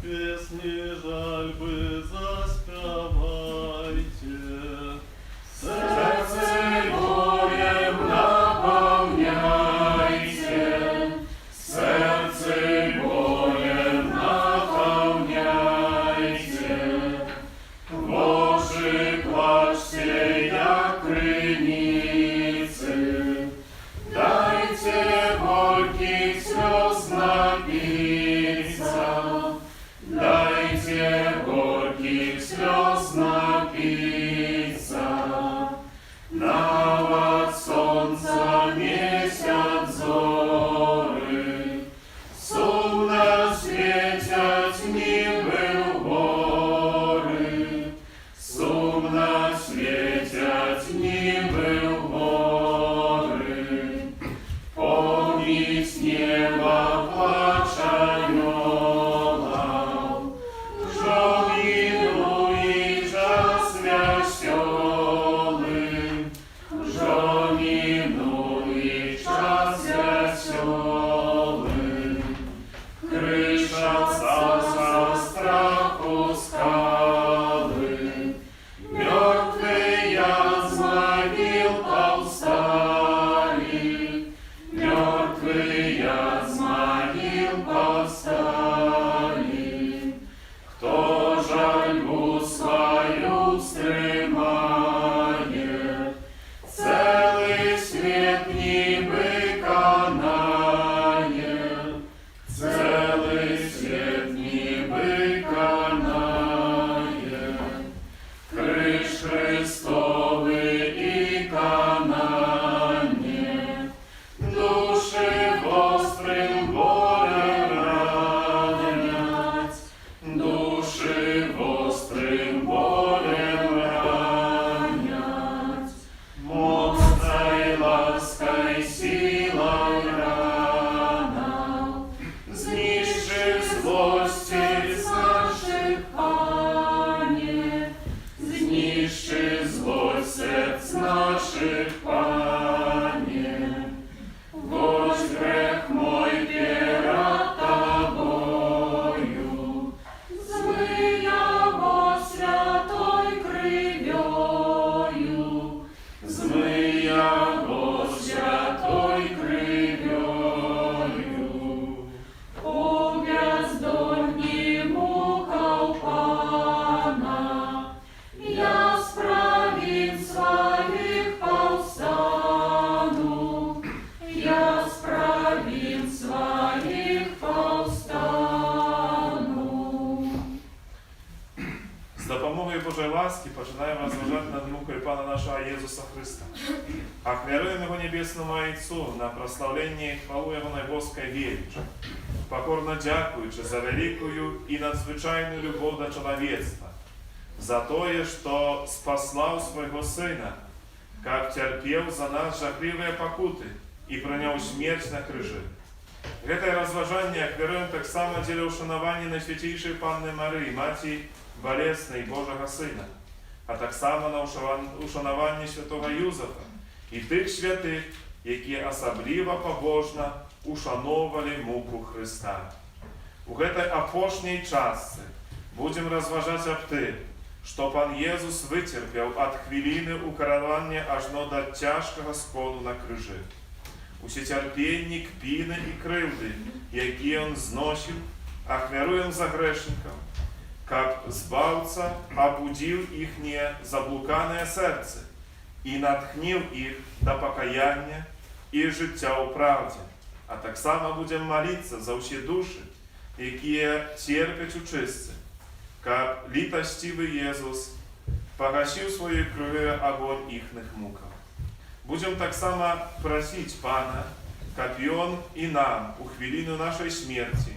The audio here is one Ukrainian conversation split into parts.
Песни жальбы заспевайте. Сердце горем наполняйте, сердце горем наполняйте. Боже, плачьте, як крыницы, дайте горьких слез напиться, дайте горьких слез напиться. Навод солнца, месяц, зоры, сумно светят небы горы, сумно светят небы горы. Помнить небо плач анёлов, жёл минует час веселый, жёл минует час веселый. Крыша со страху скалы, мертвые с могил повстали, мертвые с могил повстали. Кто жальбу свою стремает, целый свет небы канает, целый свет небы канает. Крыш Христовы и канане, души острым болем ранять, души острым болем ранять. Мудрой лаской силой ранов, знищив злости наших Пане, знищив злость сердц наших Пане. Гость грех мой перед Тобою, змый его святой кров'ю, змый его святой кров'ю. У бездонні мукав Пана, я справін своїх повстану, я справін своїх повстану. Z dopomogą Bożej łaski poczynamy rozważać nad muką Pana naszego Jezusa Chrysta. A chmiarujemy Go niebiesnому Ojcu na прославление и хвалу Его najboskiej wielczy. Покорно дякуючи за великую и надзвичайную любовь до человечества, за то, что спаслал своего Сына, как терпел за нас жахливые покуты и принял смерть на крыже. Это разважание хвяруем так само деле ушанования Найсвятейшей Панны Марии, Матери Болесной Божого Сына, а так само на ушанованні святого Юзефа і тих святих, які особливо побожно ушановали муку Христа. У этой опошней части будем разважать об тем, что Пан Єzus вытерпел от хвилины укоротwania аж до тяжкого скону на крыже. Усе терпенні, кпины и крылды, які Он зносил, ахвяруем за грешником, как Збавца обудил ихнее заблуканное сердце и натхнил их до покаяния и життя у правде. А так само будем молиться за усі душі, які терпять у чистці, как літостивий Єzus погасил своей кровью огонь ихних муков. Будем так само просить Пана, как и Он и нам у хвилину нашей смерти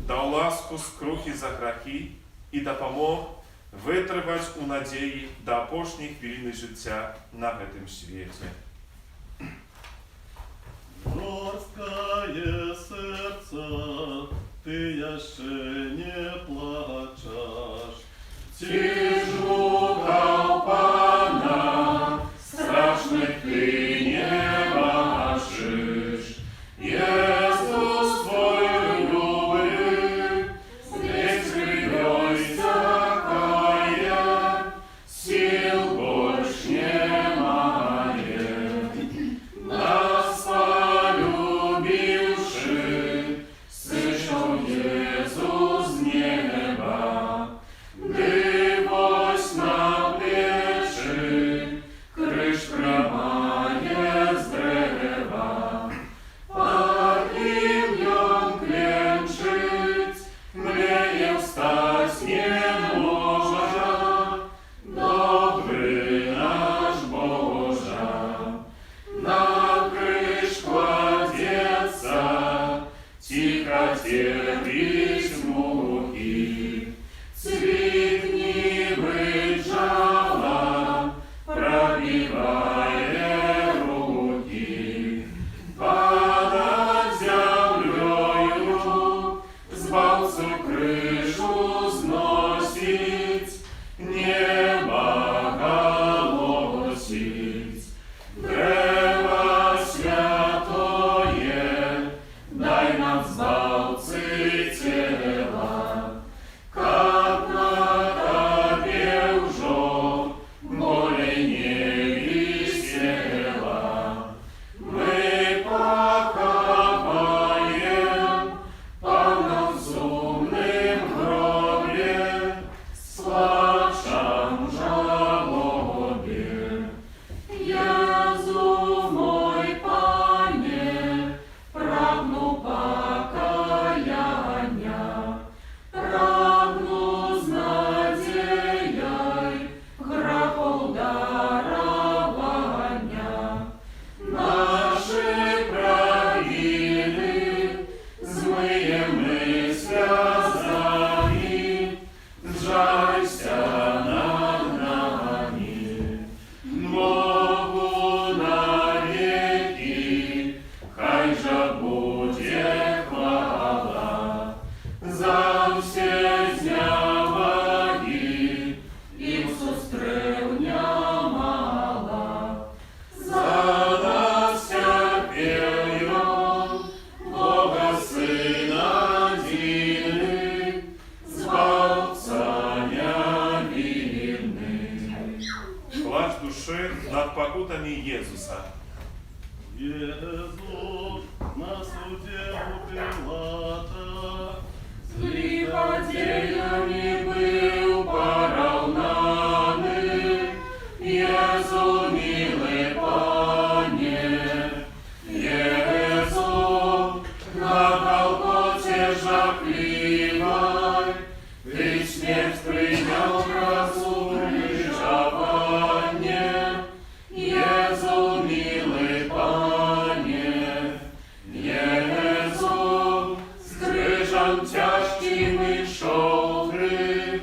дал ласку скрухи за грехи и допомог витривати у надії до опошньої хвилини життя на этом свете. Жорсткає серце, ти яще не плачеш. Ти шукав Пана, страшних ти не бачиш. Єсус твою любив, здесь ten Jezusa. Jezus na суде у Пилата Злиходеями был поравнаны, Езу, милый Пане, Езу, на Голгофе жахливой, Ты смерть принял красу лежаванье, Езу, милый Пане, Езу, с крыжом тяжким и шел ты,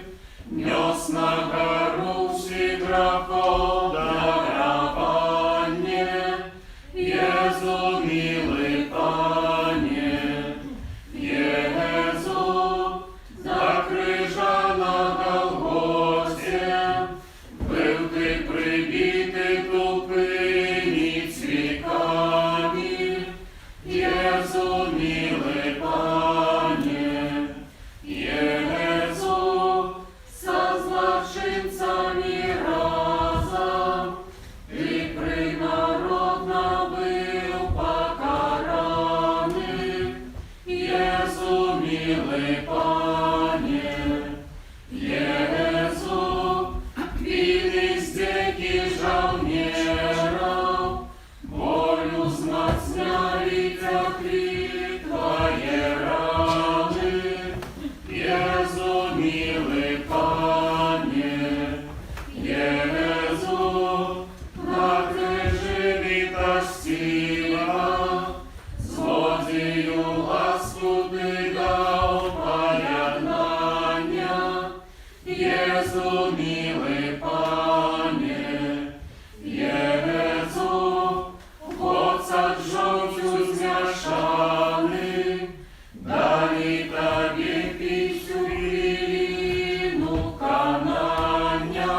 нес на гору все грехов дарование, Езу, милый Пане, Езу, за крыжа на Голгофе, был ты прибитый тупыми цвиками, Езу, милый Пане, Езу, со злочинцами разом, Ты принародно был покараний, Езу, милый Пане, Езу, вины здеки жалнеров, болью знать сняли текли Твои раны, Езу, милый Пане, Езу, на крыже литостива, злодею ласку Ты дал пояднання, Езу, милый Пане, Езу, Отца жовтю змяшаны, дали Тобі пісню хвилину канання,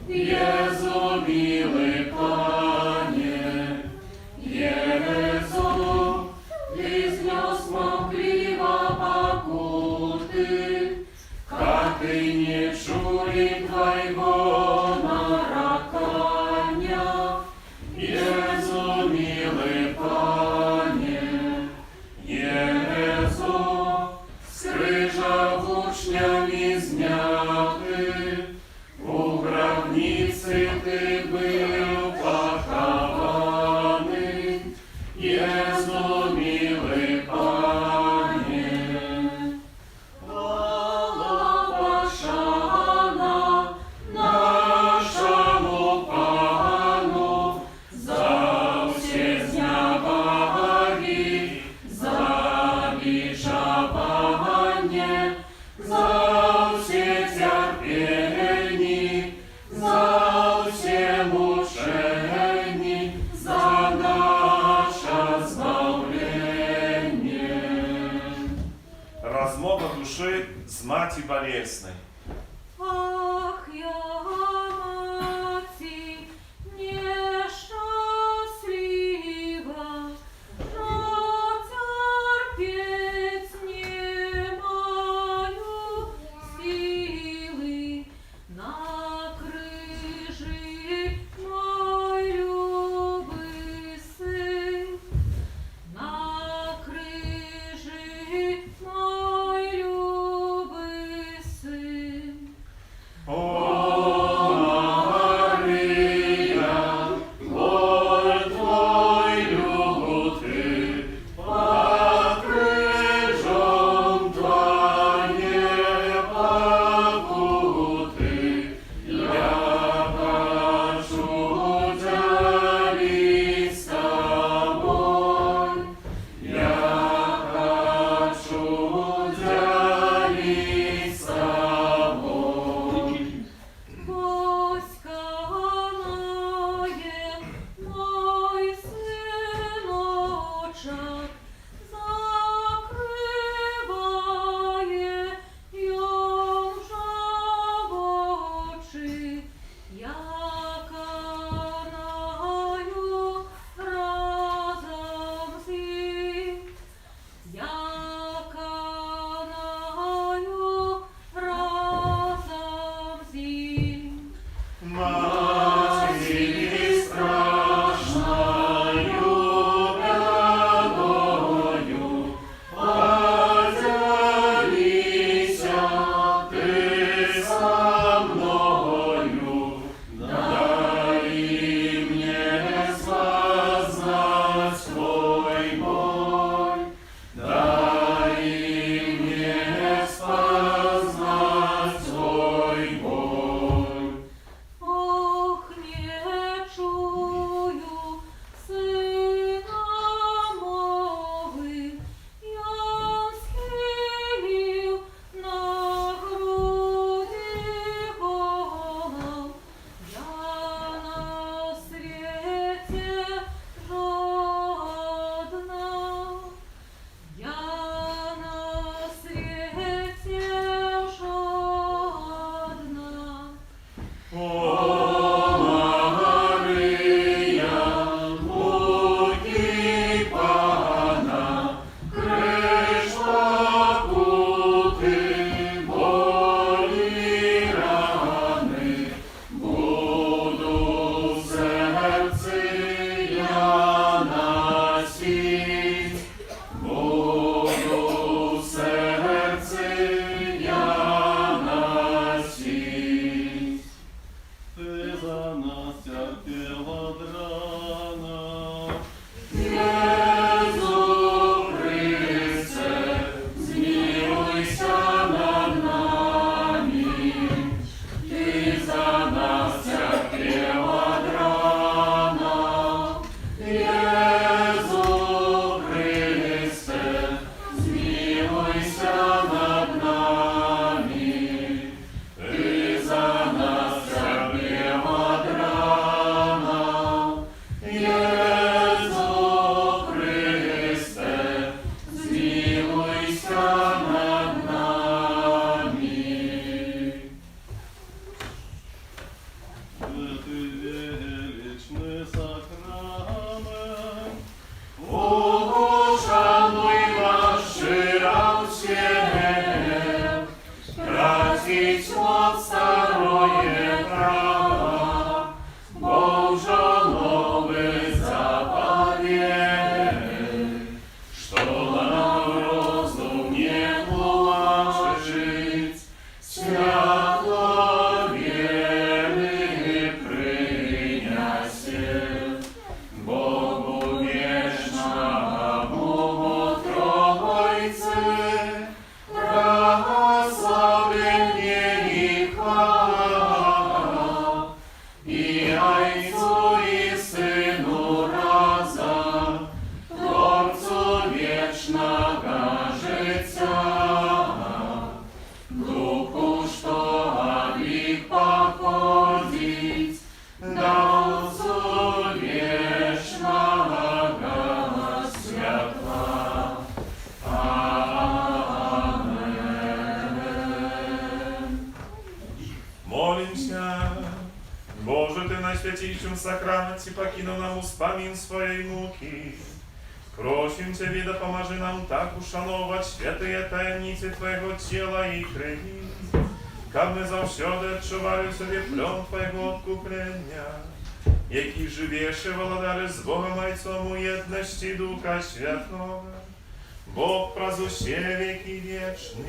Езу, милый Пане, Езу, Ты знес могливо покуты, как и не чули Твоего наракания, Езу, милый Пане, Езу, с крыжа вучнями зняты, у гробницы Ты был похованы, Езу, милый Пане. Хвала пошана нашому Пану, за все зняваги, за бічавання, за все терпені, за все мучені, за наше збавлення. Rozmowa duszy z Maci Baliesnej. Ach, ja maci nieszczęśliwa, że cierpieć nie mają siły, na krzyży mój luby syn, na krzyży mój luby syn. O stracić moc staroje prawa, bo żonowy zapadnie, что нам розум не тłumaczyć, światło wiemy przyniesie, Bogu wiecznemu Trojcy, błogosławienie i chwała, i Ojcu i Synu razem, Tworcu wiecznego życia, Duchu, что от них походить, дался wiecznego światła. Amen. Молимся. Boże, Ty na świętейшym sakramencie покинул нам uspamięć swojej muki. Prosим Ciebie, da pomoże nam tak uszanować święte tajemnice Twojego ciała i krwi, jak my zawsze odczuwali sobie plon Twojego odkuplenia, jaki żywiesz i władary z Bogiem Ojcem u jedności Ducha Świętego, Bóg prazusie wieki wieczne.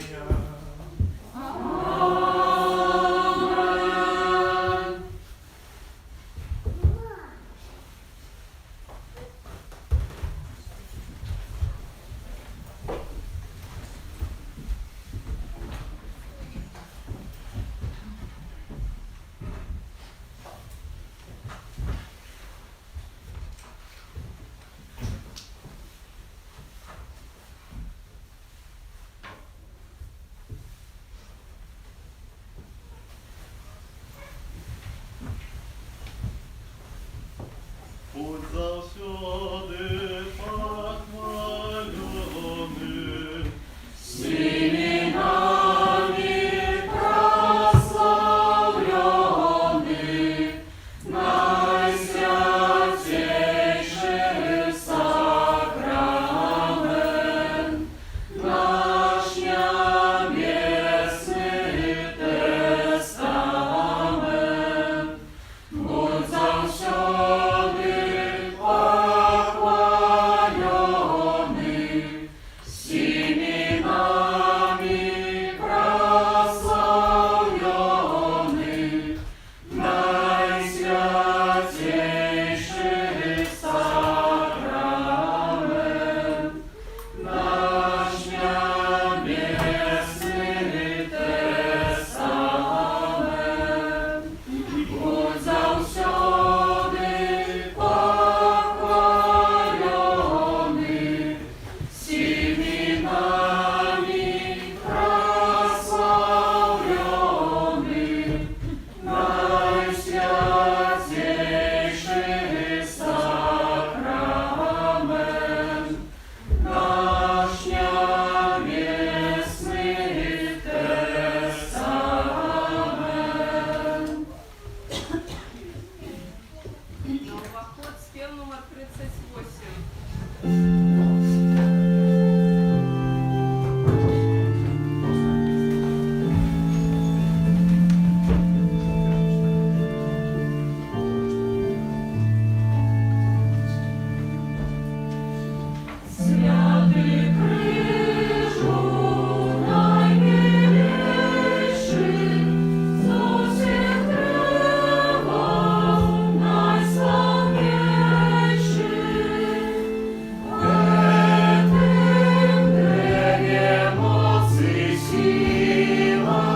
Будь завсёды похвалёны, Всеми нами прославлены, Наисвятейший сакрамент, наш небесный тестамент. Будь завсёды похвалёны, всеми нами прославлены, Наисвятейший сакрамент, наш небесный тестамент. Будь завсёды похвалёны, всеми нами прославлены, Наисвятейший сакрамент, наш небесный тестамент. Новоход, спев номер 38. Святый крижу najmilejszy, co się krewa najsławniejszy. Tym drewnie mocy siła,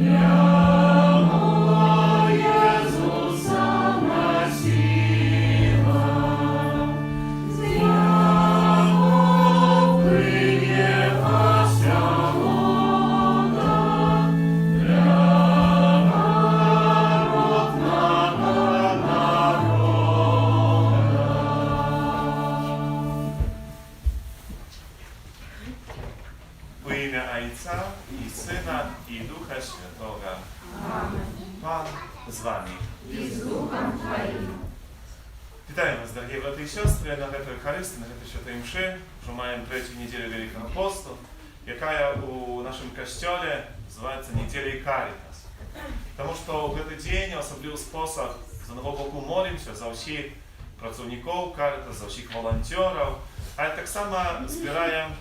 jano Jezusa nosiła. W imię Ojca i Syna i Ducha Świętego. Pan z Wami. Вітаю вас, дорогі брати і сестри, на этой Eucharystii, на этой Świętej Mszy, що маємо третю неділю Великого посту, яка у нашому костьолі называется «Неделей Каритас». Потому что в этот день особливый способ за одного боку молимся за всех працовников Каритас, за всех волонтеров, а так само збираем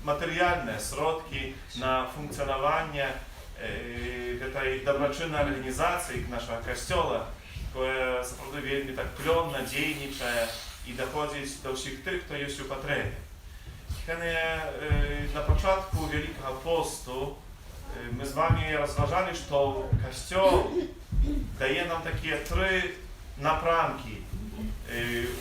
материальные сродки на функционирование этой доброчинной организации нашего костела, которая справді вельми так пльонно дійничає і доходить до всіх тих, хто є у потребі. На початку Великого посту мы с вами разважали, что Костел дает нам такие три напрамки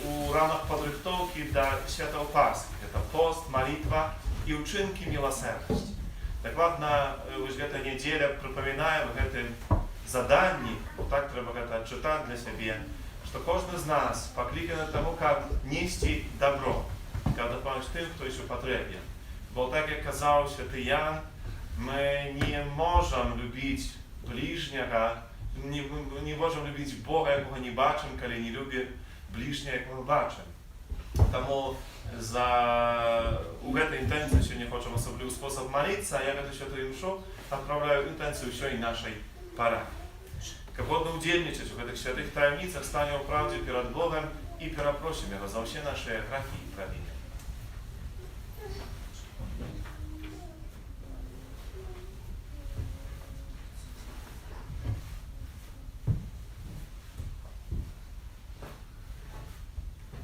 у рамах подрыхтовки до Святого Пасхи. Это пост, молитва и учинки милосердности. Докладно в этой неделе припоминаем в этом задании, вот так треба это читать для себя, что каждый из нас покликан к тому, как нести добро, как допомогти тем, кто еще потребен. Бо так, как казал святый Ян, мы не можем любить ближнего, не можем любить Бога, якого не бачим, коли не любим ближнего, якого бачим. Тому у этой интенции сегодня хочем особливый способ молиться, а я в эту святую мшу отправляю интенцию еще и нашей парафии. Как будто удельничать в этих святых таемницах, станем в правде перед Богом и перепросим Его за все наши грехи и провины.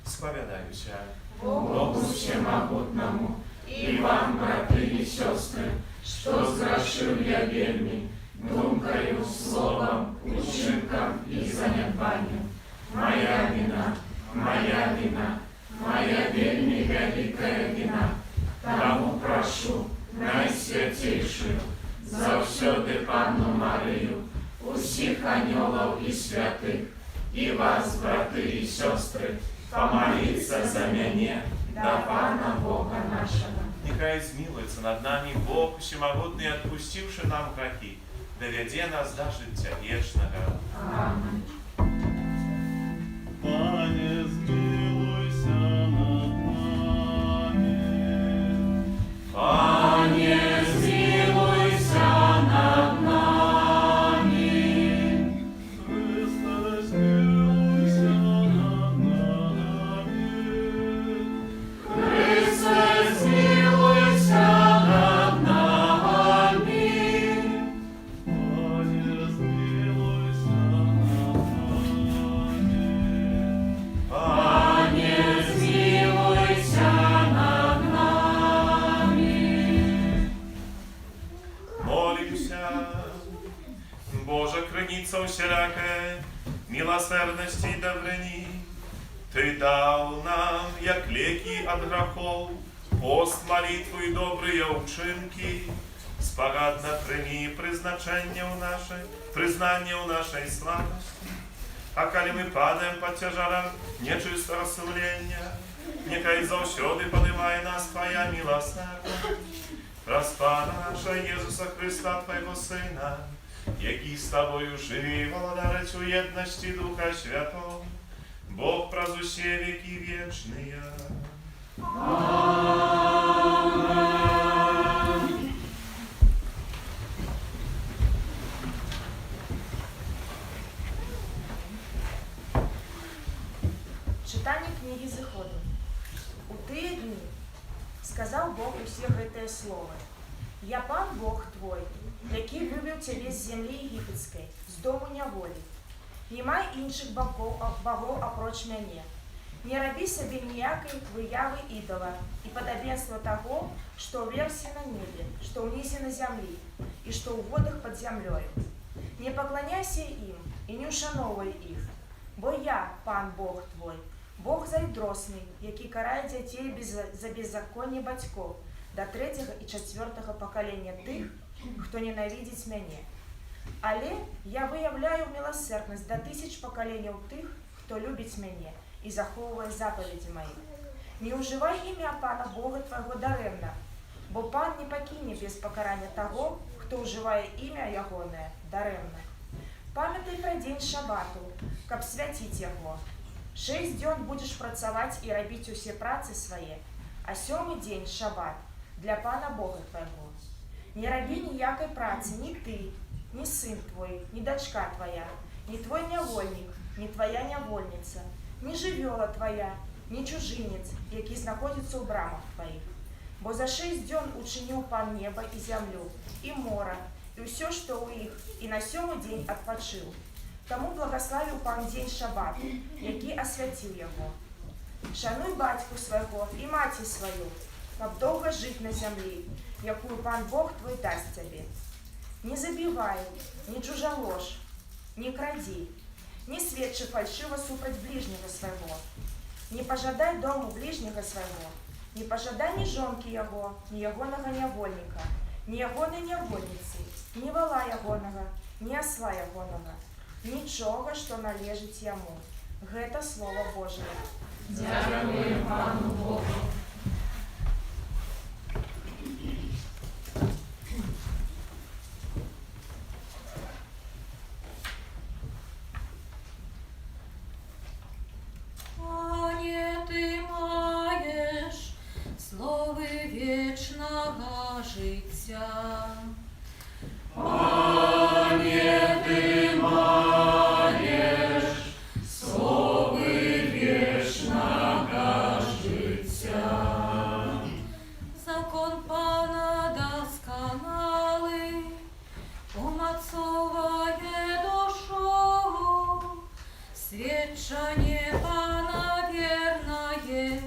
Споведаюся Богу всемогутному, и вам, браты и сестры, что сгрешил я вельми, думкою, словом, учинком и занедбанием. Моя вина, моя вельми великая вина. Тому прошу, найсвятейшую, завсёды Панну Марию, усіх анёлов и святых, и вас, браты и сестры, помолиться за меня, до Пана Бога нашего. Нехай змилуется над нами Бог всемогутный, отпустивший нам грехи, доведе нас до життя вечного. Аминь. Пане, змилуйся над нами. Пане, змилуйся над нами. Христе, змилуйся над нами. Христе, змилуйся над нами. Пане, змилуйся над нами. Пане, змилуйся над нами. Молимся, Боже, крыница усялякая, милосердности и добрыни, Ты дал нам, як леки от грехов, пост, молитву и добрые учинки, спогадно прими признание у нашей слабости. А коли мы падаем под тяжаром нечистого сумления, нехай завсёды поднимай нас Твоя милосердя. Распана наша Иисуса Христа, Твоего Сына, який с Тобою живи, володарить у едности Духа Святого, Бог праз усе веки вечные. Читання книги Зыходу. У тыя дні сказаў Бог усе гэтыя словы. Я Пан Бог твой, які вывеў цябе з зямлі егіпецкай, з дому няволі. Не май іншых богоў апроч мяне. Не рабі сабе ніякай выявы ідала і падабенства таго, што ўверсе на небе, што ўнізе на зямлі і што ў водах пад зямлёю. Не пакланяйся ім і не ушаноўвай іх, бо я, Пан Бог твой, Бог зайдросны, які карае дзяцей за беззаконне бацькоў да 3-го і 4-го пакалення тых, хто ненавідзіць мяне. Але я выяўляю міласэрднасць да 1000 пакаленняў тых, хто любіць мяне і захоўвае запаведзі мае. Не ўжывай імя Пана Бога твайго дарэмна, бо Пан не пакіне без пакарання таго, хто ўжывае імя ягонае дарэмна. Памятай пра дзень шабату, каб свяціць яго. 6 дзён будзеш працаваць і рабіць усе працы свае, а 7-й дзень шабат для Пана Бога твайго. Не рабі ніякой праці ні ти, ні син твой, ні дочка твоя, ні твой нявольник, ні твоя нявольниця, ні живьола твоя, ні чужинець, який знаходиться у брамах твоїх. Бо за 6 дзён учинив пан неба і землю, і мора, і все, що у їх, і на 7-й день відпочив. Тому благословив пан день шабату, який освятив його. Шануй батьку свого і маті свою, каб довго жить на землі, яку пан Бог твой дасть тебе. Не забивай, не чужалож, не кради, не свідчи фальшиво супроть ближнього свого, не пожадай дому ближнього свого, не пожадай ні жонки його, ні ягоного нявольника, ні ягоної нявольниці, ні вола ягоного, ні осла ягоного, нічого, що належить йому. Гэта Слово Божие. Дякую Пану Богу. Пане, ти маєш слови вічного життя. Пане, ти маєш слови вічного життя. Закон Пана досконалий, умацовує душу, свідчення Пана вірне,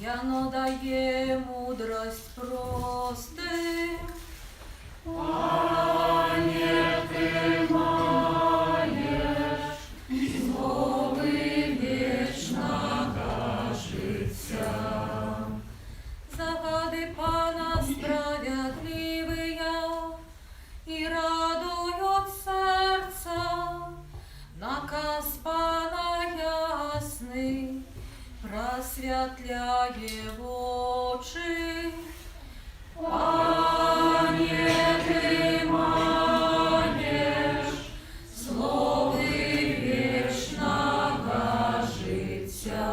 яно дає мудрость простим. Пане, ти маєш слови вічного життя. Загады Пана справедливыя и радуют сердца, наказ Пана ясный просвятляє очи. Пане, ти маєш слови вічного життя.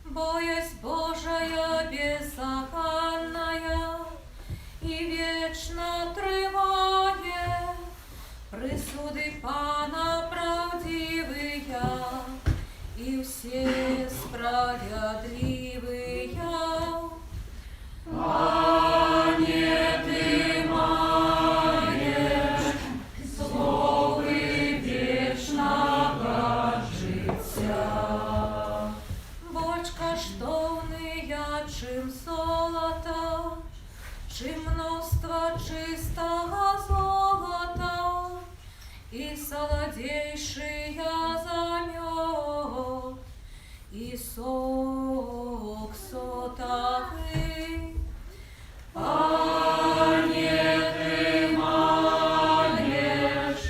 Боязнь Божая беззаконная и вечно триває, присуди Пана правдивые и все справедливые. Пане, ти маєш слови вічного життя. Бочка штовная, чим золота, чим множество чистого золота, и солодейшая за мед, и сок сотовый. Пане, ти маєш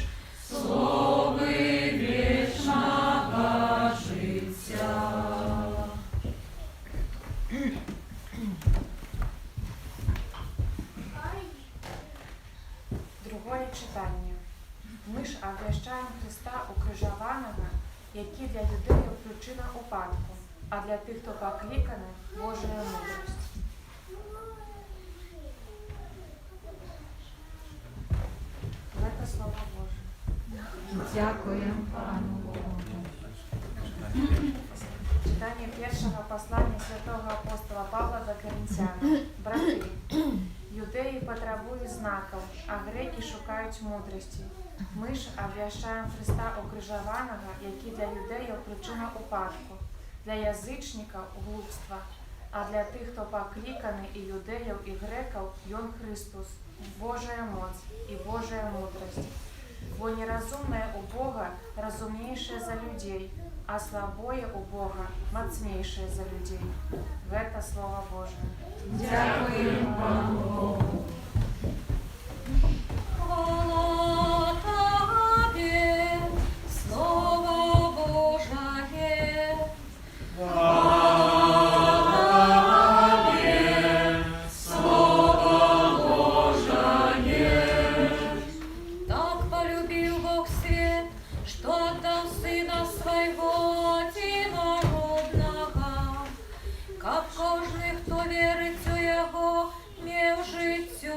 слови вічного життя. Другое читання. Ми ж обвящаємо Христа укрижованого, який для людей причина упадку, а для тих, хто покликаний, Божою мудрість. Це Слово Боже. Дякуємо Пану Богу. Читання першого послання святого апостола Павла до Коринтян. Брати, юдеї потребують знаків, а греки шукають мудрості. Ми ж обвящаємо Христа укрижованого, який для юдеїв причина упадку, для язичників глупства, а для тих, хто покликаний, і юдеїв, і греків, Йон Христос, Божая моць і Божая мудрость. Бо неразумное у Бога разумнейшее за людей, а слабое у Бога мацнейшее за людей. Это Слово Божие. Дякуємо Пану Богу. Хвала Тобі, Слово Божає. Так полюбил Бог свет, что отдал Сына Своего Единородного, как кожний, хто вірить у Його, мав життя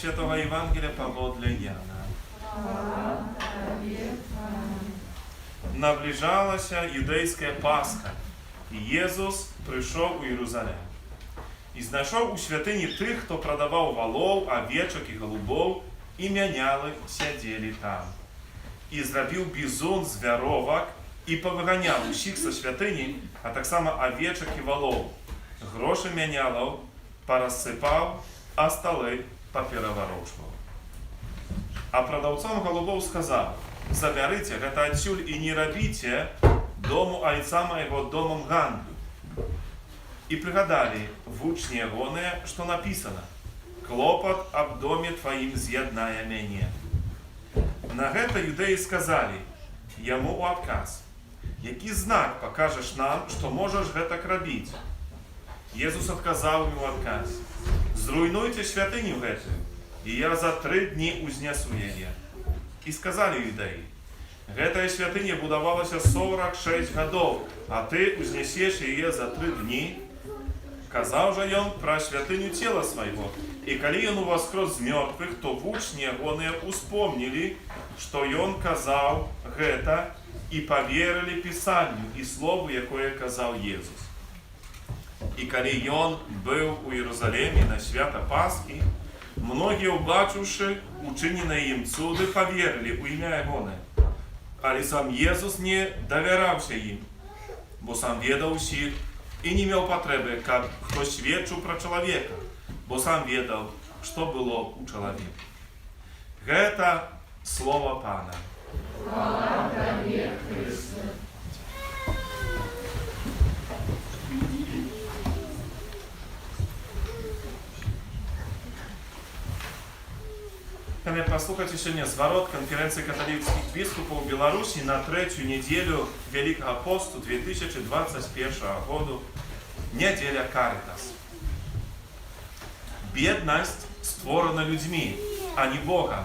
Świętego Ewangelia powodle Jana. Наближала się judejska Pascha i Jezus przyszedł u Jeruzalem. I znalazł u świątyni tych, kto sprzedawał wolów, owieczek i голубów, i mianiały siedzieli tam. I zrobił bizun z wiarowek i powyganiał usich ze świątyni, a tak samo owieczek i wolów. Groszy mianialów porozsypał, a stoły poпереворошил. A продавцом голубов сказал: заберите это отсюль и не робите дому отца моего домом гандлю. И пригадали в учне гоне, что написано: клопот об доме твоим з'єднає мене. На это юдеи сказали ему у отказ: який знак покажешь нам, что можешь это робить? Jezus odkazał mu odkaz: zrujnujcie świątynię гэту, i ja za 3 dni uzniesу jej. I сказали юдеи: гэтая świątynia budowała się 46 годов, a ty uzniesiesz jej za 3 dni. Казал же он про святыню тела своего, и коли он воскрес з мертвых, то в учне гоне успомнили, что он казал гэта, и поверили Писанию и слову, якое казал Иисус. И коли он был у Иерусалиме на свято Пасхи, многие, убачивши учиненные им цуды, поверили у имя Егоне. Але сам Иисус не доверявся им, бо сам ведал всех, и не имел потребы, как кто сведчил про человека, бо сам ведал, что было у человека. Это слово Пана. Хвала Тебе, Христе. Chcemy posłuchać сегодня zворот конференции католических biskupów Беларуси на 3-ю неделю Великого посту 2021 года, неделя Каритас. Бедность створена людьми, а не Богом,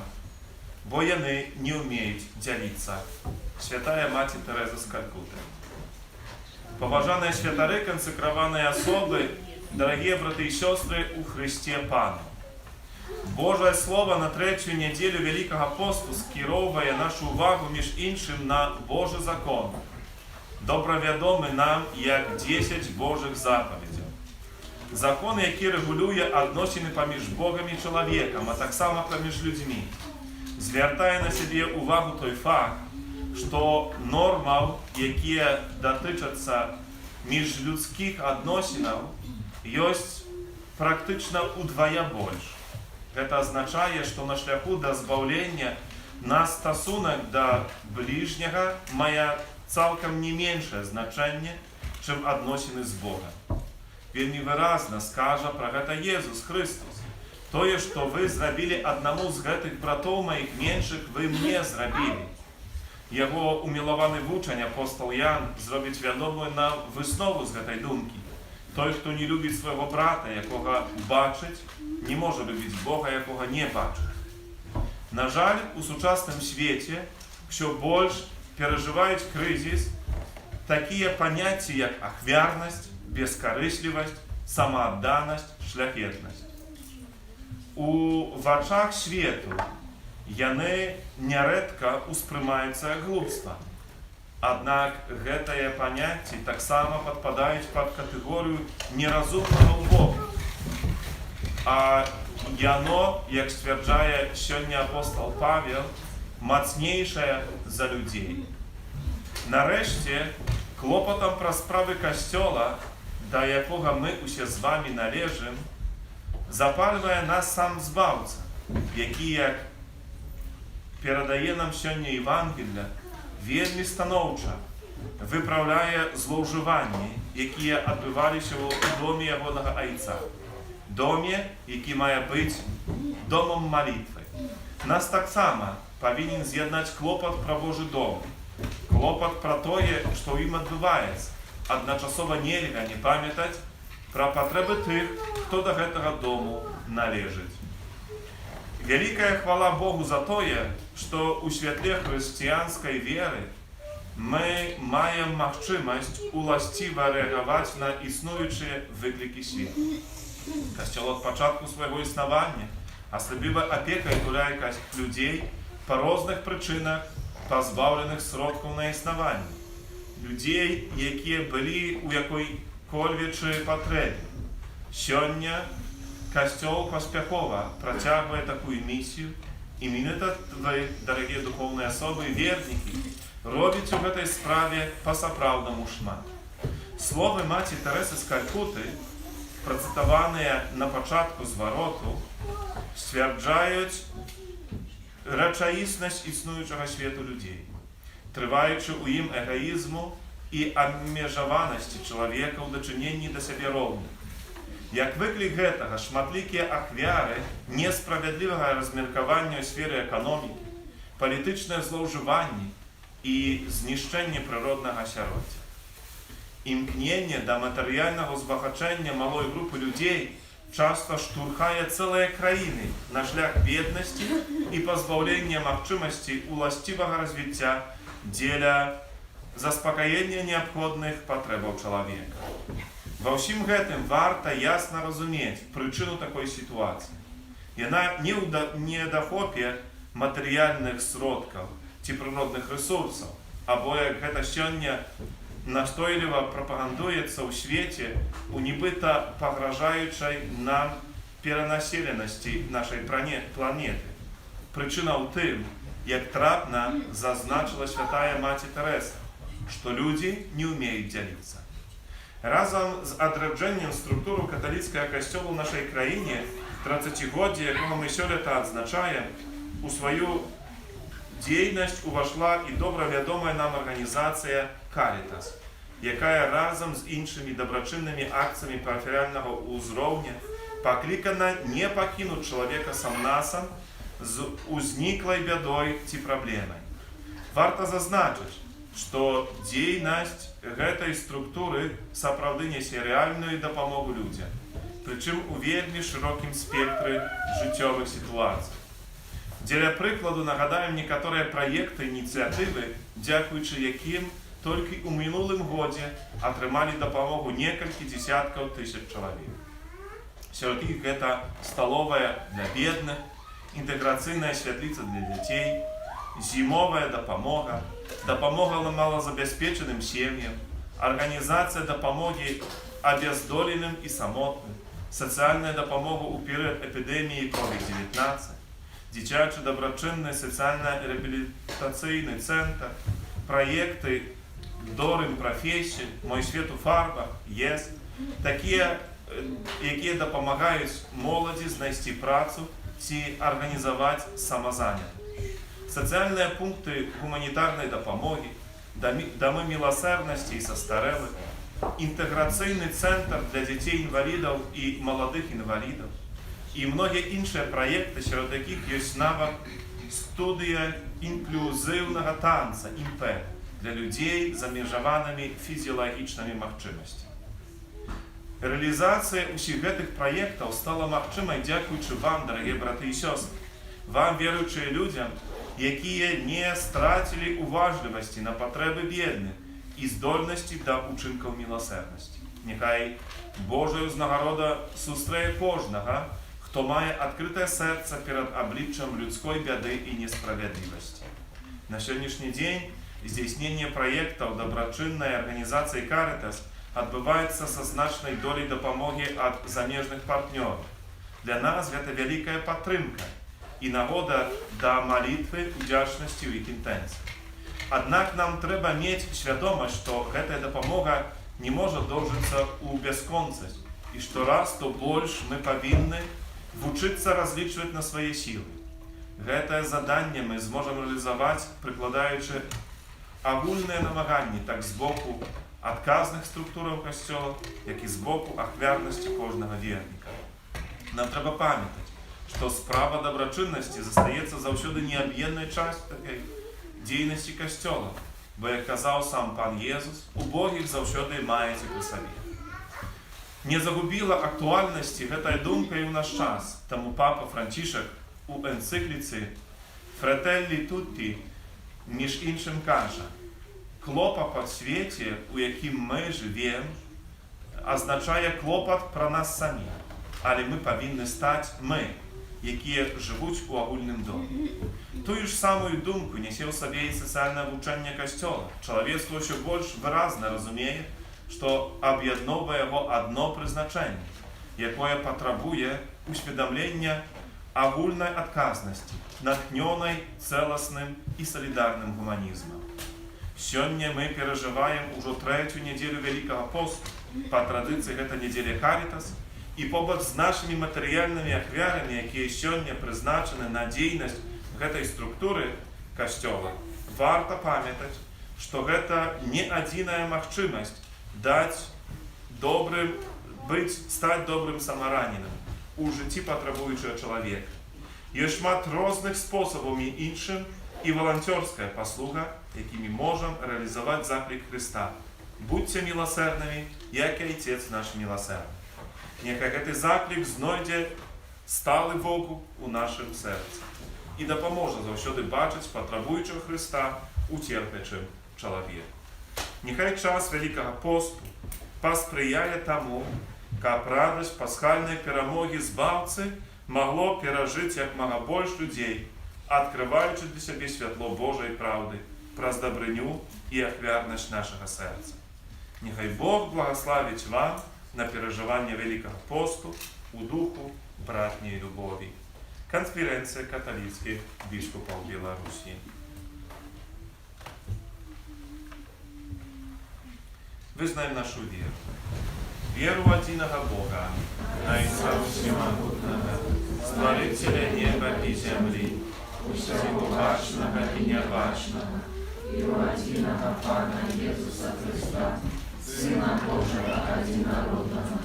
бо яны не умеют делиться. Святая Мать Тереза з Калькутты. Поважанные святары, консекрованные особы, дорогие браты и сестры у Христе Пану. Божье Слово на 3-ю неделю Великого посту скеровує нашу увагу між іншим на Божий закон, добровідомий нам як 10 Божих заповідей. Закон, який регулює відносини поміж Богом і чоловіком, а так само поміж людьми. Звертає на себе увагу той факт, що нормів, які дотичаться міжлюдських відносин, є практично удвоє більше. Это означает, что на шляху до збавления наш стосунок до ближнего має цілком не менше значення, чим відносини з Богом. Вельми виразно скаже про это Єсус Христос. То, що ви зробили одному з гэтых братов моїх менших, ви мені зробили. Його умилований вучень апостол Ян зробить відомою нам виснову з гэтай думки. Той, хто не любить свого брата, якого бачить, не може любити Бога, якого не бачить. На жаль, у сучасному світі все більше переживають кризис такі поняття, як ахвярність, безкорисливість, самоотданість, шляхетність. У очах світу яны нередко усприймаються як глупство. Однак гэтае паняцце таксама падпадаюць пад катэгорыю неразумнага ў Бога. А яно, як сцвярджае сёння апостол Павел, мацнейшае за людзей. Нарэшце, клопатам пра справы Касцёла, да якога мы усе з вамі належым, запальвае нас сам Збаўца, які, як перадае нам сёння Евангелія, вельмі станоўча выпраўляе злоўжыванні, якія адбываліся ў доме ягонага айца. Доме, які мае быць домом малітвы. Нас таксама павінен з'яднаць клопат пра Божы дом, клопат пра тое, што ў ім адбываецца. Адначасова нельга не памятаць пра патрэбы тых, хто да гэтага дому належыць. Вялікая хвала Богу за тое, што ў святле хрысціянскай веры мы маем магчымасць уласціва рэагаваць на існуючыя выклікі свету. Касцёл ад пачатку свайго існавання Асабліва апека туляе людзей па розных прычынах, пазбаўленых сродкаў на існаванне. Людзей, якія былі ў якой-кольвечы патрэбе. Сёння Касцёл паспяхова працягвае такую місію, і менавіта вы, дарагія духоўныя асобы, вернікі, робіць у гэтай справе па-сапраўднаму шмат. Словы маці Тэрэсы з Калькуты, працытаваныя на пачатку звароту, сцвярджаюць рэчаіснасць існуючага свету людзей, трываючы ў ім эгаізму і абмежаванасці чалавека ў дачыненні да сябе роўных. Як выклік гэтага шматлікія ахвяры несправядлівага размеркавання ў сферы эканомікі, палітычнае злоўжыванне і знішчэнне прыроднага асяроддзя. Імкненне да матэрыяльнага ўзбагачэння малой групы людзей часта штурхае цэлыя краіны на шлях беднасці і пазбаўлення магчымасцей уласцівага развіцця дзеля заспакаення неабходных патрэбаў чалавека. Ва ўсім гэтым варта ясна разумець прычыну такой сітуацыі. Яна не ў недахопе матэрыяльных сродкаў ці прыродных рэсурсаў, або як гэта сёння настойліва прапагандуецца ў свеце у нібыта пагражаючай нам перанаселенасці нашай планеты. Прычына ў тым, як трапна зазначыла святая маці Тэрэса, што людзі не ўмеюць дзяліцца. Разам з адраджэннем структуру каталіцкага касцёла ў нашай краіне 30-годдзе, якога мы сёлета адзначаем, у сваю дзейнасць увайшла і добра вядомая нам арганізацыя Карітас, якая разам з іншымі дабрачыннымі акцыямі парафіяльнага ўзроўня паклікана не пакінуць чалавека сам-насам з узніклай бядой ці праблемай. Варта зазначыць, што дзейнасць гэтай структуры сапраўды нясе рэальную дапамогу людзям, прычым у вельмі шырокім спектры жыццёвых сітуацый. Дзеля прыкладу нагадаем некаторыя праекты, ініцыятывы, дзякуючы якім толькі ў мінулым годзе атрымалі дапамогу некалькі дзесяткаў тысяч чалавек. Сярод іх гэта сталовая для бедных, інтэграцыйная святліца для дзяцей, зімовая дапамога, дапамога малазабяспечаным сем'ям, арганізацыя дапамогі абяздоленым і самотным, сацыяльная дапамога ў перыяд эпідэміі COVID-19, дзіцячы дабрачынны сацыяльна-рэабілітацыйны цэнтр, праекты «Дорым прафесій», «Мой свет у фарбах», «ЕС», такія, якія дапамагаюць моладзі знайсці працу ці арганізаваць самазанятых. Сацыяльныя пункты гуманітарнай дапамогі, дамы міласэрнасці і састарэлых, інтэграцыйны цэнтр для дзяцей-інвалідаў і маладых інвалідаў і многія іншыя праекты, сярод якіх ёсць нават студыя інклюзіўнага танца ІМП для людзей з абмежаванымі фізіялагічнымі магчымасцямі. Рэалізацыя ўсіх гэтых праектаў стала магчымай дзякуючы вам, дарагія браты і сёстры, вам, веруючыя людзям, якія не страцілі уважлівасці на патрэбы бедных і здольнасці да ўчынкаў міласэрнасці. Няхай Божая ўзнагарода сустрэе кожнага, хто мае адкрытае сэрца перад абліччам людской бяды і несправядлівасці. На сённяшні дзень здзейсненне праектаў дабрачыннай арганізацыі Карітас адбываецца са значнай доляй дапамогі ад замежных партнёраў. Для нас гэта вялікая падтрымка і нагода да малітвы удзячнасці ў іх інтэнцыі. Аднак нам трэба мець свядомасць, што гэтая дапамога не можа доўжыцца ў бясконцасць і штораз то больш мы павінны вучыцца разлічваць на свае сілы. Гэтае заданне мы зможам рэалізаваць, прыкладаючы агульныя намаганні так з боку адказных структураў касцёла, як і з боку ахвярнасці кожнага верніка. Нам трэба памятаць, што справа дабрачыннасці застаецца заўсёды неаб'емнай часткай дзейнасці касцёла, бо, як казаў сам пан Езус, убогіх заўсёды маеце пры сабе. Не загубіла актуальнасці гэтая думка і ў наш час, таму папа Францішак у энцыкліцы «Фрэтэллі тутті» між іншым кажа: клопат па свеце, у якім мы жывем, азначае клопат пра нас саміх, але мы павінны стаць мы, якія жывуць у агульным доме. Тую ж самую думку нясе ў сабе і сацыяльнае вучэнне Касцёла. Чалавецтва ўсё больш выразна разумее, што аб'ядноўвае яго адно прызначэнне, якое патрабуе усведамлення агульнай адказнасці, натхнёнай цэласным і салідарным гуманізмам. Сёння мы перажываем ужо 3-ю нядзелю Вялікага посту. Па традыцыі гэта нядзеля Карітас, і побач з нашымі матэрыяльнымі ахвярамі, якія сёння прызначаны на дзейнасць гэтай структуры Касцёла, варта памятаць, што гэта не адзіная магчымасць стаць добрым самаранінам у жыцці патрабуючага чалавека. Ёсць шмат розных спосабаў і іншым і валанцёрская паслуга, якімі можам рэалізаваць заклік Хрыста. Будьце міласэрнымі, як і Айцец наш міласэрны. Няхай гэты заклік знойдзе сталы водгук у нашым сэрцы і дапаможа заўсёды бачыць патрабуючага Хрыста у церпячым чалавеку. Няхай час Вялікага посту паспрыяе таму, каб радасць пасхальнай перамогі збаўцы магло перажыць як мага больш людзей, адкрываючы для сябе святло Божай праўды праз дабрыню і ахвярнасць нашага сэрца. Няхай Бог благаславіць вам на перажыванне Вялікага посту у духу братняй любові. Конференция католицких бишкупов Беларуси. Вызнаем нашу веру. Веру в единого Бога, Отца Всемогутного, Створителя неба и земли, всего важного и неважного, и у единого Пана Иисуса Христа, Сына Божьего единородного,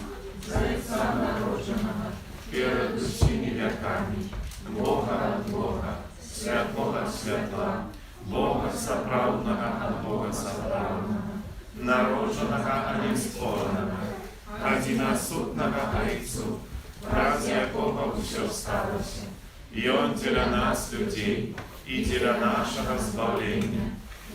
Зайца народженного, перед всеми веками, Бога от Бога, святого от святла, Бога соправдного от Бога соправдного, народженного, а не створенного, одиносутного Отцу, раз якого все сталося, и Он для нас, людей, и для нашего збавления,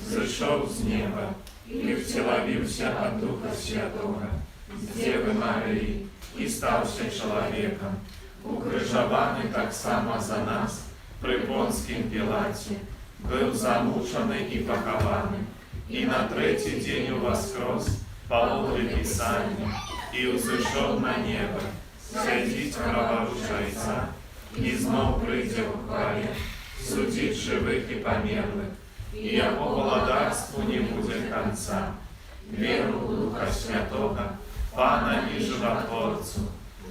зашел с неба и втеловился от Духа Святого, с Девы Марии, и стався человеком, укрыжованный так само за нас, при Понским Пилате, был замученный и похованный, и на третий день воскрес по Писанию, и узышел на небо, сядить праворуч Отца, и знов придя в хвале, судить живых и померлых, и его владарству не будет конца. Веру в Духа Святого, Пана и Животворцу,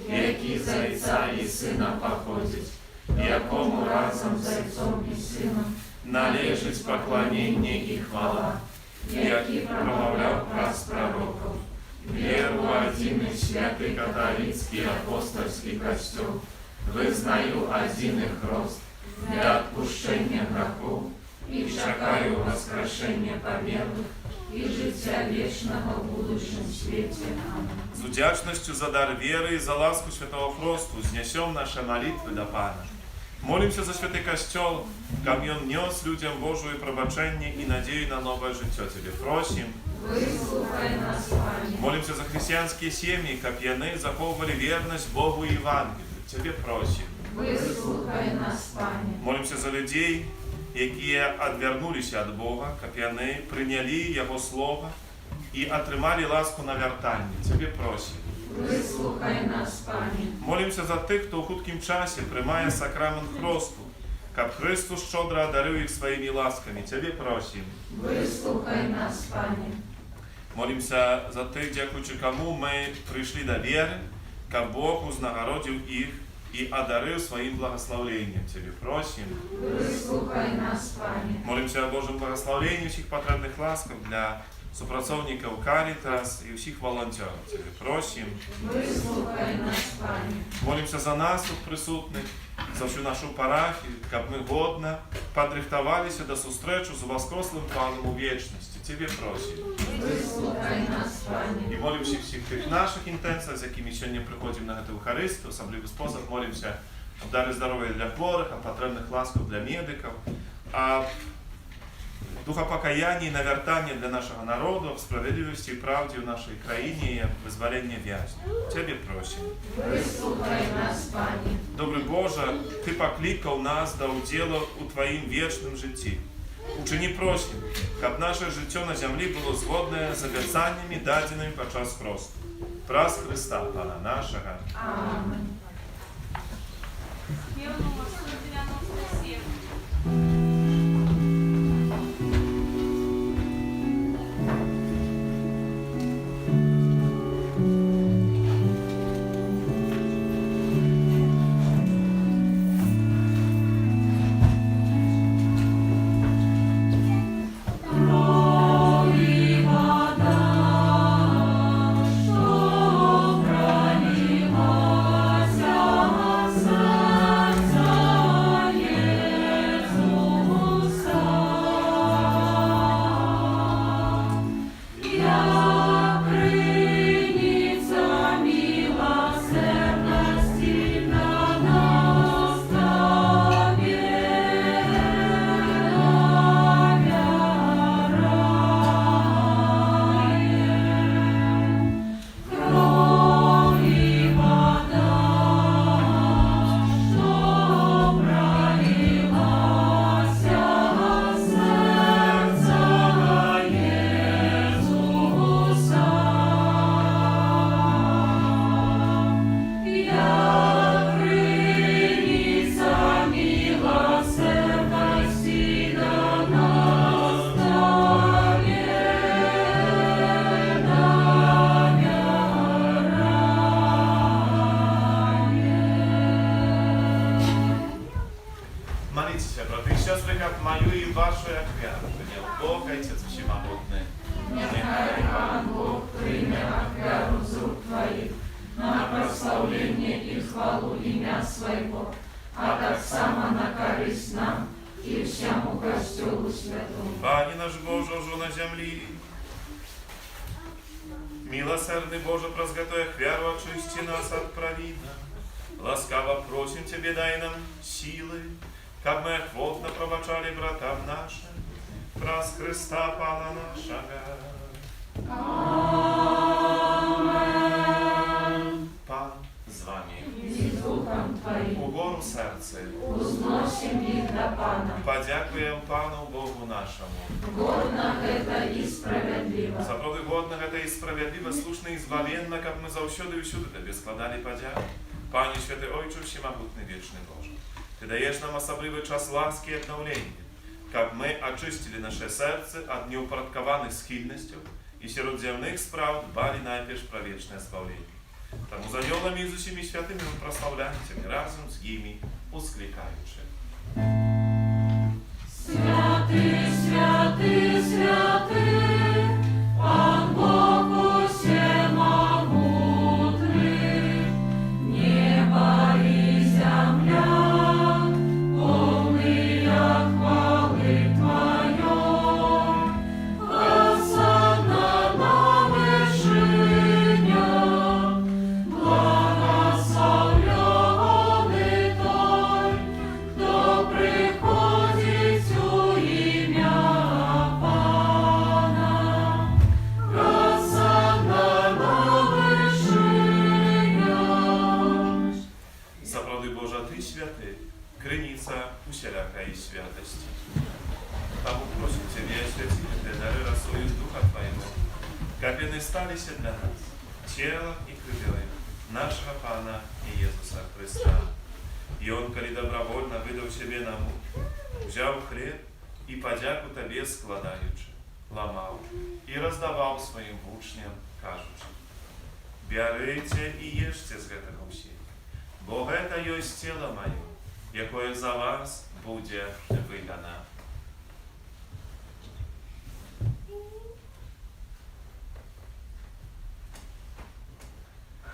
який з Отця і Сина походить, якому разом з Отцом і Сином належить поклонення і хвала, який промовляв праз пророков. Веру в один и святый католицкий апостольский костел, вызнаю один их рост для отпущения грехов и чекаю воскрешения померлых и життя вечного в будущем свете. Аминь. З удячністю за дар віри і за ласку Святого Христу знесем наші молитви до Пана. Молимся за Святий Костел, каб Ён нес людям Божие пробачення і надію на нове життя. Тебе просим. Выслухай нас, Пане. Молимся за христианские семьи, каб яны заховывали верность Богу и Евангелию. Тебе просим. Выслухай нас, Пане. Молимся за людей, якія адвярнуліся ад Бога, каб яны прынялі Яго Слова і атрымалі ласку на вяртанне. Тебе просим. Выслухай нас, Пане. Молимся за тых, хто ў хуткім часе прымае сакрамент хросту, каб Христос шчодра адарыў іх сваімі ласкамі. Тебе просим. Выслухай нас, Пане. Молимся за тых, дзякуючы каму мы прыйшлі да веры, каб Бог узнагародзіў іх і адарыў сваім благаслаўленнем. Тебе просим. Выслухай нас, Пане. Молимся о Божьем благословении, всех потребных ласков для супрацовников Каритас и всех волонтеров. Тебе просим. Выслухай нас, Пане. Молимся за нас тут присутных, за всю нашу парафію, каб мы годно подрихтовались до сустречу с воскреслым Паном у вечности. Тебе просим. Выслухай нас, Пане. И молимся всех тих наших интенциях, з якими сьогодні приходимо на эту Евхаристию, особливий спосіб молимся об дарі здоров'я для хворих, о потрібних ласках для медиків, о духа покаяния и навертания для нашего народа, в справедливости и правде в нашей краине и вызволения вязней. Тебе просим. Вислухай нас, Пане. Добрый Боже, Ты покликал нас до удела у Твоим вечным житті. Учини просим, каб наше життя на землі було згодне з обіцяннями, даденими під час Христу. Праз Христа, Пана нашого. Амінь. Спев номер 197. Молитесь, браты и сестры, как мою и вашу веру, принял Бог, Отец Всемогутный. Нехай Пан Бог прийме ахвяру з рук Твоїх на прославлення і хвалу ім'я Своего, а так само на користь нам і всьому Костюлу Святому. Пане наш Боже, уже на землі. Милосердный Боже, прозготой ахвяру, очисти нас от провина. Ласкаво просим Тебе, дай нам силы, как мы охотно пробачали братам нашим, праз Христа Пана нашего. Амен. Пан з вами. І з Духом Твоїм. Угору серце. Узносим їх до Пана. Подякуем Пану Богу нашему. Годно это и справедливо. Запроди годного это и справедливо, слушно и зваленно, как мы завсёды и всюди Тебе складали подяку. Пане Святый Ойче, Всемогутный Вечный Боже, Ты даешь нам особливый час ласки и обновления, как мы очистили наше сердце от неупорядкованных схильностей и сирот земных справ дбали найперш про вечное збавление. Тому за ділами і з усіми святими ми прославляємо Тебе разом з ними, ускликаючи. Святый, святый, святый, Пан Бог всемогутный, небо и земля, полные хвалы Твоей, осанна на вышинях, благословленный Той, кто приходит у имя Пана. Осанна на вышинях. Заправди Божа, Ты святый, криниця усілякої святості. Тому просим Тебе, святи, Ты дары росою Духа Твоего, как они сталися для нас, телом и кровью нашего Пана Иисуса Христа. И Он, коли добровольно выдал себе на муку, взял хлеб и подяку Тебе складаючи, ламав и раздавал своим учням, кажучи: «Берите и ешьте з гэтага всі, бо гэта ёсць тело маё, якое за вас будзе выдано».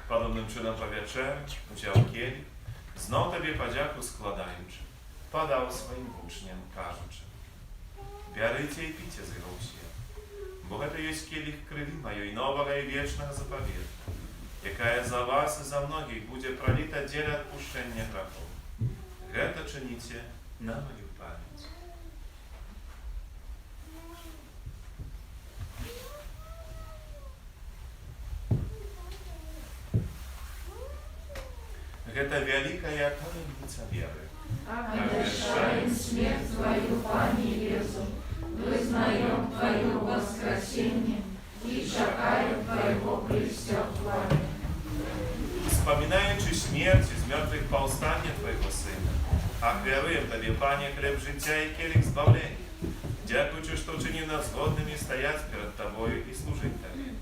Подобным чином по вечері взяв келих, знов Тобі подяку складаючи, подав своїм учням, кажучи: «Берите и пейте з його всі, бо гэта ёсць келих крови моей нового и вечного заповета, якая за вас и за многих буде пролита дзеля отпущення грехов. Гэта чините на мою память». это великая таинница веры. Обещаем смерть Твою, Пане Иисус, вызнаем Твое воскресение и чакаем Твоего преступления. Вспоминаючи смерть из мертвых повстания Твоего Сына, ахвяруем Тебе, Пане, хлеб життя и келих збавления. Дякуючи, что учинил нас годными стоять перед Тобою и служить Тебе.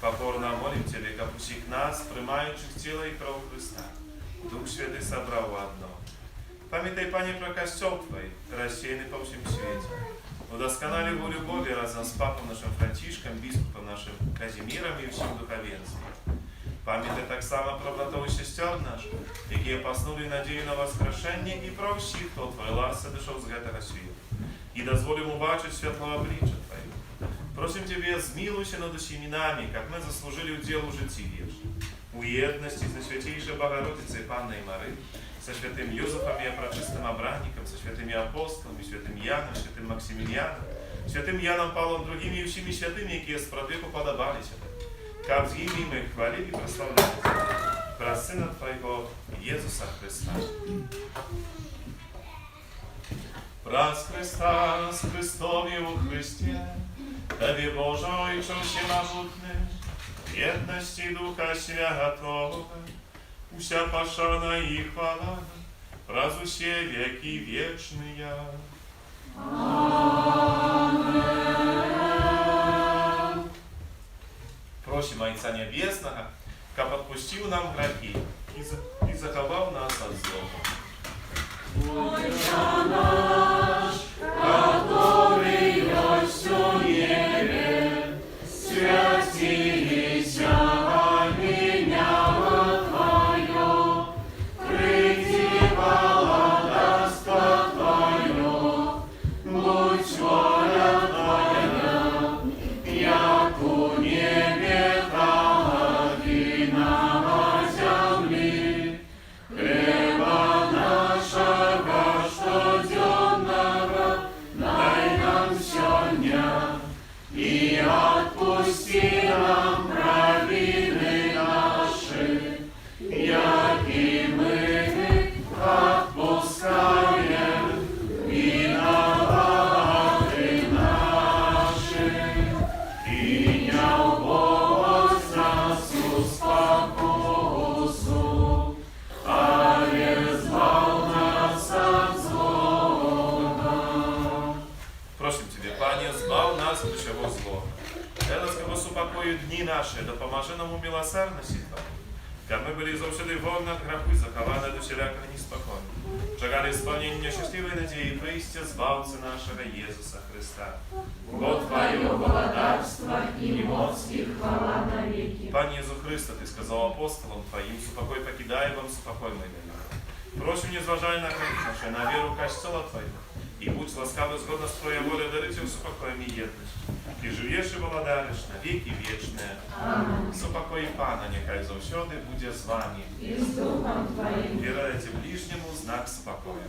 Покорно молим Тебе, как усих нас, примающих тело и кровь Христа, Дух Святый собрал в одно. Памятай, Пане, про костел Твой, рассеянный по всем свете. Удосконали его любови разом с папом нашим Францишком, біскупом нашим Казимиром и всем духовенством. Пам'ятай так само про братов і сестер наших, які поснули надію на воскрешення, і про всіх, хто Твоя ласка дійшов з этого світу. И дозволим убачить светлого обличия Твоего. Просим Тебе, змилуйся над усіми нами, как мы заслужили удел у житті вічному. У єдності со Святейшей Богородицей Панной Марии, со святым Юзефом и Пречистым Обранником, со святыми апостолами, святым Яном, святым Максимилианом, святым Яном Павлом другими и всеми святыми, які з продвигу подобались. Как з ними мы хвалили и прославляли про Сына Твоего Иисуса Христа. Прас Христа, с Христові у Христе, Тобі Божой, що всемогутне, в єдності Духа Святого, уся пошана и хвала, праз усе веки вечные. Аминь. Просим Отца Небесного, как отпустил нам грехи и заховал нас от злого. Отче наш, который есть в небе, святися имя Твое, приди владарство Твое, будь воля Твоя, як у небе, так и на земле. Хлеба нашего штодневного дай нам сегодня, и отпусти нам провины наши, яки мы отпускаем виноваты наши. И не вводь нас в спокусу, а избавь нас от злого. Просим Тебя, Пане, збав нас от всего злого. Дай ласково супокою дни наши, да поможи нам у милосердности Твоей. Как мы были завсюди вольны от греху, закованы до всякого неспокойно. Чекали исполнение счастливой надеи прийстя збавцы нашего Иисуса Христа. Вот Твое владарство и моц и хвала навеки. Пане Иисус Христе, Ты сказал апостолам Твоим, супокой покидай вам, супокой мой дай. Просим, не зважай на грех наши, на веру костела Твоего, и будь ласкавый згодно с Твоей волей, дарите супокоем и едность. Ты живешь и владариш на веки вечные. Аминь. Супокой Пана, нехай завсёды буде з вами. И с Духом Твоим. Вірайте ближнему знак спокою.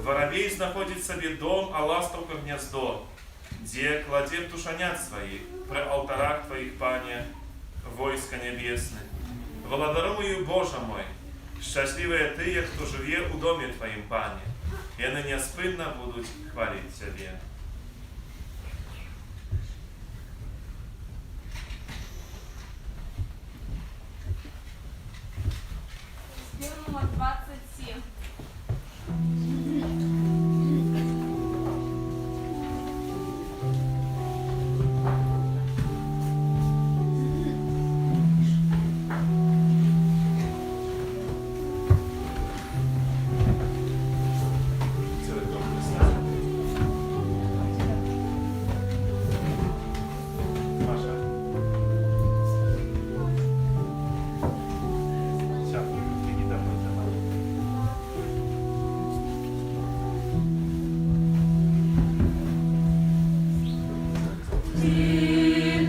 Воробей знаходит себе дом, а ластовка гнездо, где кладет тушанят своих, при алтарах Твоих, Пане, войска небесных. Владарую Боже мой, счастливые Ты, кто живе у доме Твоим, Пане, и они неспынно будут хвалить Тебе. Спев номер 27.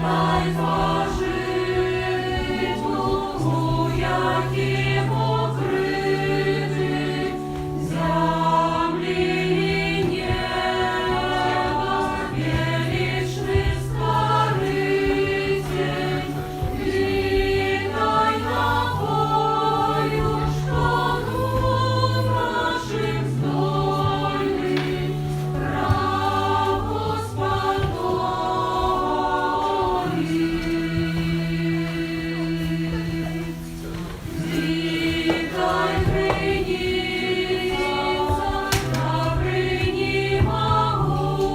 дай пожить лугу, яким укрыты земли и небо, величный Створитель, витай тобою, что дух наших вздольный, праву сподобий. Витай прини могутной,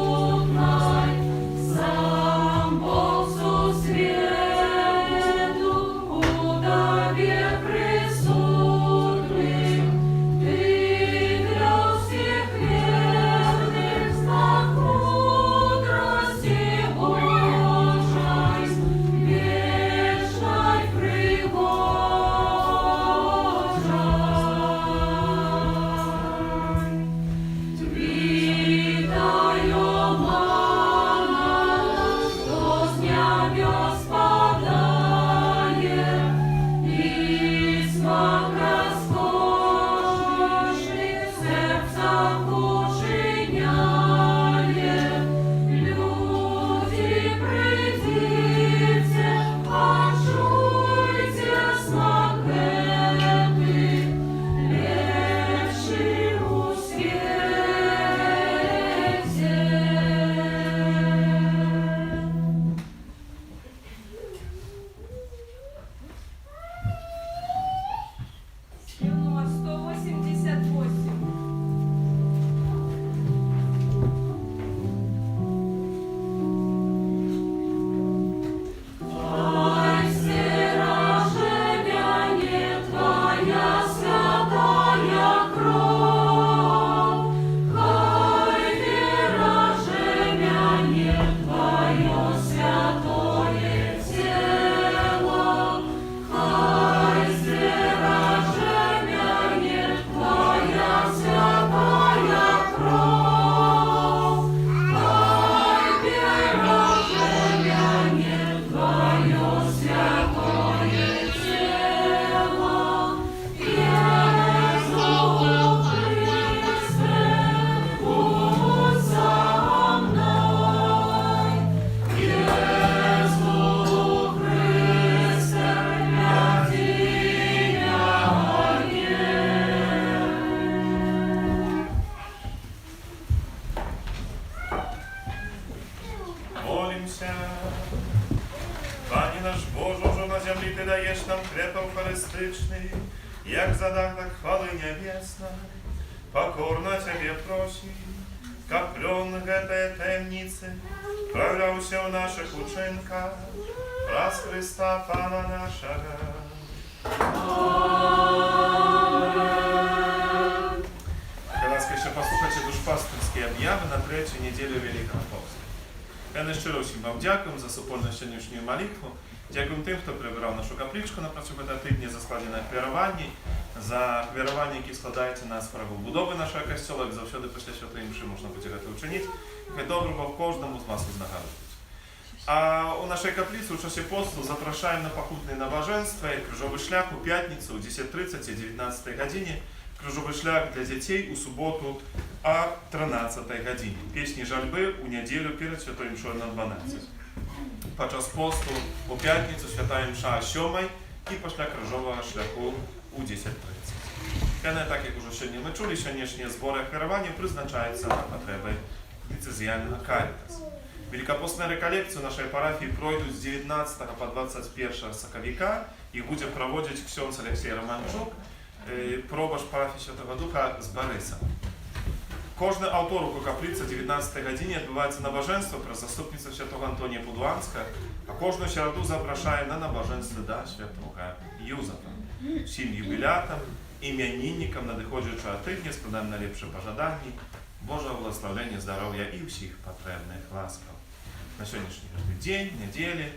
сам Бог всю свету удобе присутный. Ты для всех верных знак мудрости Божией, вечной пригожей. Витаю мана, что с небес падает, и смак роскошный в сердцах учиняет. Люди, придите, почуйте смак этой, лепший у свете. Спев номер 188. Ой, стражемяне твоя святая кровь, Ой, виражемяне твое святое тело, Ой, стражемяне твоя святая кровь, Ой, виражемяне твое святое тело, Иисус Христе, будь со мной. Иисус Христе, для Молимся. Пане наш Боже, уже на землі Ти даєш нам хлеб евхаристичний, як задаток хвали небесной. Покорно Тебе просим, как пленных этой темницы, проявляйся в наших учинках, раз Христа Пана нашего. Будь ласка, ще послухайте душпастерські об'яви на третю неділю Великого посту. Я найщиро всім вам дякую за супольну сьогоднішню молитву. Дякую тим, хто прибирав нашу капличку напротив цього тижня, за складення хвірування, за хвірування, які складаються на справу будови нашого костюла, як завжди після святої мши можна буде це учинити. Хай добре Бог кожному з вас визнагадує. А у нашей каплице в часе посту запрошаем на похутные набоженства и крыжовый шлях у пятницу у 10:30 и 19 године, крыжовый шлях для детей у субботу о 13 године. Песни жальбы у неделю перед святой мшой на 12. Подчас посту у пятницу святая мша о 7 и пошля крыжового шляху у 10:30. Яне, так як уже сьогодні ми чули, сьогоднішні збори хвірування призначаються на потреби діцезіального карітасу. Великопостную реколекцию нашей парафии пройдут с 19 по 21 соковика. Их будет проводить ксенц Алексей Романчук, пробаш парафії Святого Духа з Борисом. Кожний автору каплиці 19 годині відбувається набоженство про заступницю Святого Антонія Падуанська, а кожну середу запрошає на набоженство до Святого Юзефа. Всім юбілятам, ім'янінникам надходячого тижня складаємо найліпше пожаданні, Божого благословення, здоров'я і всіх потрібних ласкав. На сьогоднішній день, неділі,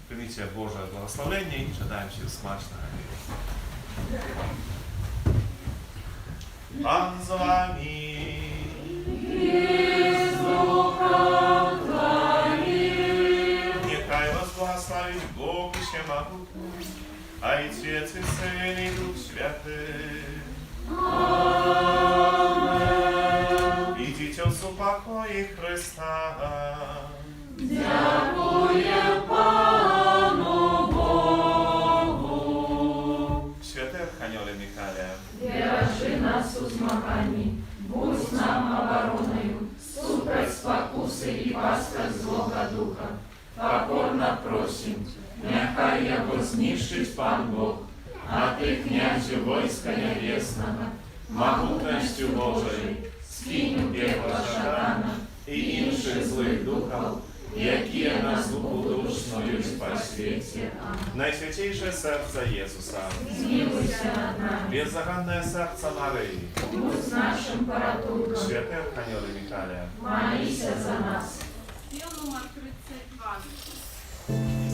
прийміть Боже благословення і жадаємо всім смачного. Пан з вами. Нехай вас благословить Бог і ще могутний, Ojciec i Syn i Duch Święty. Amen. Idźcie o pokoi Chrysta. Дякує Пану Богу. Święty Archanioły Michale, Бережи нас у змаганні, будь нам обороною, супроть спокуси і пасток злого духа. Покорно просим, нехай його знищить Пан Бог, а ти, князю войска небесного, могутністю Божою, скинь у пекло шатана і інших злих духов, які на злу душною по світі. Najświętniejsze serce Jezusa, Змилуйся над нами, bezzaganne serce Maryi, будь з нашим порятунком, Święty Archanioły Michale, молися за нас. Спів номер 32.